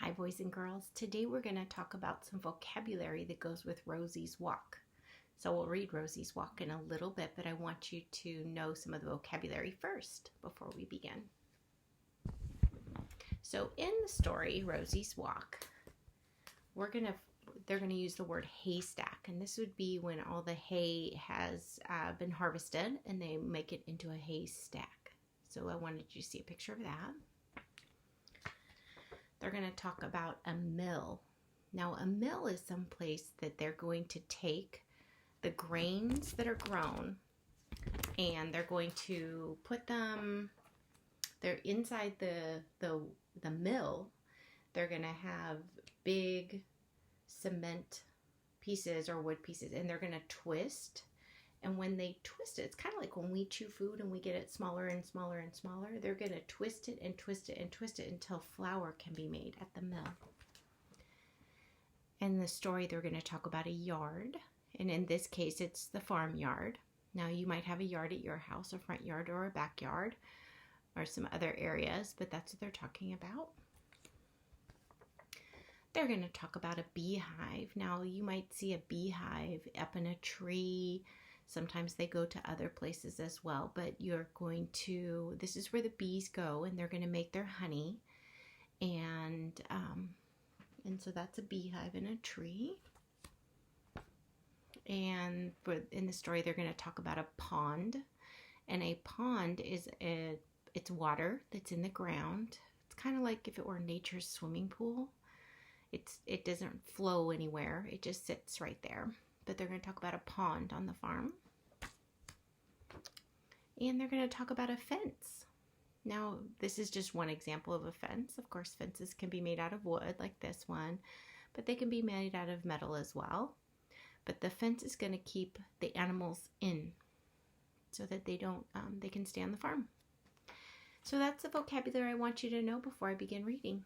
Hi boys and girls, today we're going to talk about some vocabulary that goes with Rosie's walk. So we'll read Rosie's walk in a little bit, but I want you to know some of the vocabulary first before we begin. So in the story, Rosie's walk, they're going to use the word haystack, and this would be when all the hay has been harvested and they make it into a haystack. So I wanted you to see a picture of that. They're going to talk about a mill. Now, a mill is some place that they're going to take the grains that are grown and they're going to put them, they're inside the mill. They're going to have big cement pieces or wood pieces, and they're going to twist. And when they twist it, it's kind of like when we chew food and we get it smaller and smaller and smaller. They're going to twist it and twist it and twist it until flour can be made at the mill. In the story, they're going to talk about a yard. And in this case, it's the farmyard. Now, you might have a yard at your house, a front yard or a backyard, or some other areas, but that's what they're talking about. They're going to talk about a beehive. Now, you might see a beehive up in a tree. Sometimes they go to other places as well, but this is where the bees go, and they're going to make their honey. And so that's a beehive in a tree. And in the story, they're going to talk about a pond. And a pond is it's water that's in the ground. It's kind of like if it were nature's swimming pool. It doesn't flow anywhere. It just sits right there. But they're going to talk about a pond on the farm. And they're going to talk about a fence. Now, this is just one example of a fence. Of course, fences can be made out of wood like this one, but they can be made out of metal as well. But the fence is going to keep the animals in so that they can stay on the farm. So that's the vocabulary I want you to know before I begin reading.